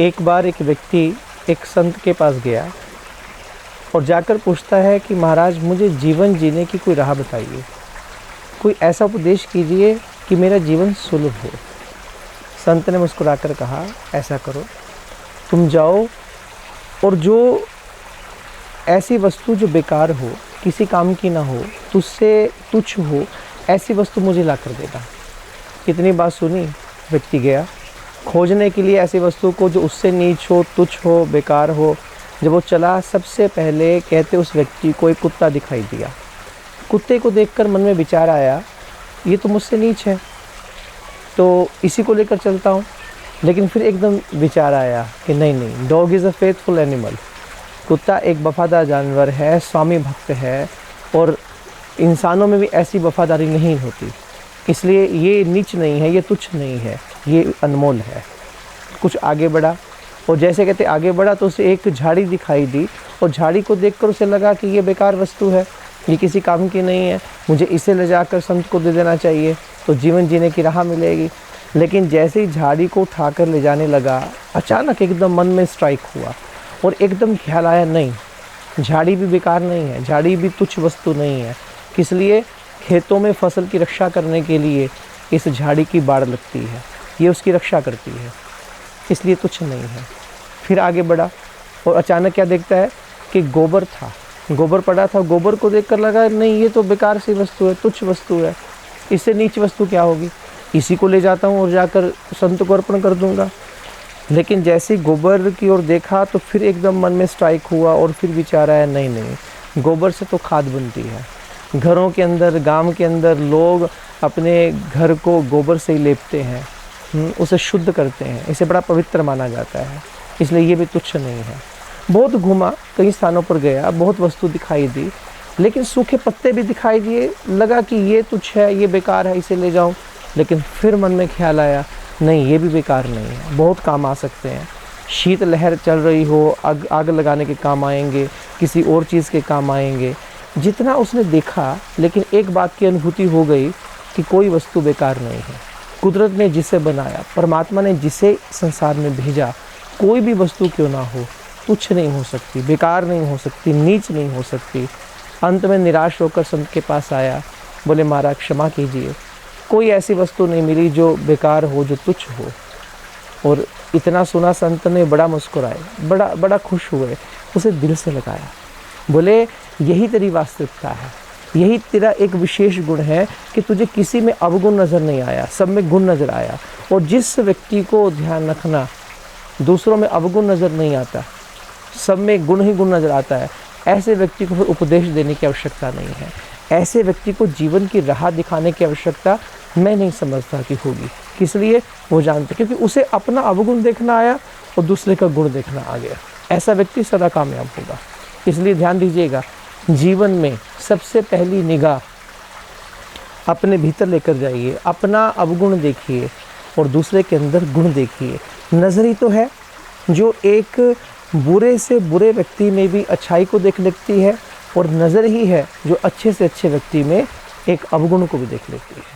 एक बार एक व्यक्ति एक संत के पास गया और जाकर पूछता है कि महाराज मुझे जीवन जीने की कोई राह बताइए, कोई ऐसा उपदेश कीजिए कि मेरा जीवन सुलभ हो। संत ने मुस्कुराकर कहा, ऐसा करो, तुम जाओ और जो ऐसी वस्तु जो बेकार हो, किसी काम की ना हो, तुझसे तुच्छ हो, ऐसी वस्तु मुझे ला कर देना। कितनी बात सुनी। व्यक्ति गया खोजने के लिए ऐसी वस्तु को जो उससे नीच हो, तुच्छ हो, बेकार हो। जब वो चला, सबसे पहले कहते उस व्यक्ति को एक कुत्ता दिखाई दिया। कुत्ते को देखकर मन में विचार आया, ये तो मुझसे नीच है, तो इसी को लेकर चलता हूँ। लेकिन फिर एकदम विचार आया कि नहीं, dog is a faithful animal. कुत्ता एक वफादार जानवर है, स्वामी भक्त है, और इंसानों में भी ऐसी वफादारी नहीं होती, इसलिए ये नीच नहीं है, ये तुच्छ नहीं है, ये अनमोल है। कुछ आगे बढ़ा और जैसे कहते आगे बढ़ा तो उसे एक झाड़ी दिखाई दी और झाड़ी को देखकर उसे लगा कि ये बेकार वस्तु है, ये किसी काम की नहीं है, मुझे इसे ले जाकर संत को दे देना चाहिए तो जीवन जीने की राह मिलेगी। लेकिन जैसे ही झाड़ी को उठाकर ले जाने लगा, अचानक एकदम मन में स्ट्राइक हुआ और एकदम ख्याल आया, नहीं, झाड़ी भी बेकार नहीं है, झाड़ी भी तुच्छ वस्तु नहीं है। इसलिए खेतों में फसल की रक्षा करने के लिए इस झाड़ी की बाड़ लगती है, ये उसकी रक्षा करती है, इसलिए तुच्छ नहीं है। फिर आगे बढ़ा और अचानक क्या देखता है कि गोबर था, गोबर पड़ा था। गोबर को देखकर लगा, नहीं, ये तो बेकार सी वस्तु है, तुच्छ वस्तु है, इससे नीच वस्तु क्या होगी, इसी को ले जाता हूँ और जाकर संत को अर्पण कर दूँगा। लेकिन जैसे ही गोबर की ओर देखा तो फिर एकदम मन में स्ट्राइक हुआ और फिर विचार आया, नहीं, गोबर से तो खाद बनती है। घरों के अंदर, गांव के अंदर लोग अपने घर को गोबर से ही लेपते हैं, उसे शुद्ध करते हैं, इसे बड़ा पवित्र माना जाता है, इसलिए ये भी तुच्छ नहीं है। बहुत घूमा, कई स्थानों पर गया, बहुत वस्तु दिखाई दी, लेकिन सूखे पत्ते भी दिखाई दिए, लगा कि ये तुच्छ है, ये बेकार है, इसे ले जाऊं। लेकिन फिर मन में ख्याल आया, नहीं, ये भी बेकार नहीं है, बहुत काम आ सकते हैं। शीत लहर चल रही हो, आग लगाने के काम आएंगे, किसी और चीज़ के काम आएंगे। जितना उसने देखा, लेकिन एक बात की अनुभूति हो गई कि कोई वस्तु बेकार नहीं है। कुदरत ने जिसे बनाया, परमात्मा ने जिसे संसार में भेजा, कोई भी वस्तु क्यों ना हो, तुच्छ नहीं हो सकती, बेकार नहीं हो सकती, नीच नहीं हो सकती। अंत में निराश होकर संत के पास आया, बोले महाराज क्षमा कीजिए, कोई ऐसी वस्तु नहीं मिली जो बेकार हो, जो तुच्छ हो। और इतना सुना संत ने बड़ा मुस्कुराए, बड़ा खुश हुए, उसे दिल से लगाया। बोले यही तेरी वास्तविकता है, यही तेरा एक विशेष गुण है कि तुझे किसी में अवगुण नज़र नहीं आया, सब में गुण नज़र आया। और जिस व्यक्ति को ध्यान रखना, दूसरों में अवगुण नज़र नहीं आता, सब में गुण ही गुण नज़र आता है, ऐसे व्यक्ति को फिर उपदेश देने की आवश्यकता नहीं है। ऐसे व्यक्ति को जीवन की राह दिखाने की आवश्यकता मैं नहीं समझता कि होगी। किस लिए? वो जानते, क्योंकि उसे अपना अवगुण देखना आया और दूसरे का गुण देखना आ गया। ऐसा व्यक्ति सदा कामयाब होगा। इसलिए ध्यान दीजिएगा, जीवन में सबसे पहली निगाह अपने भीतर लेकर जाइए, अपना अवगुण देखिए और दूसरे के अंदर गुण देखिए। नज़र ही तो है जो एक बुरे से बुरे व्यक्ति में भी अच्छाई को देख लेती है, और नज़र ही है जो अच्छे से अच्छे व्यक्ति में एक अवगुण को भी देख लेती है।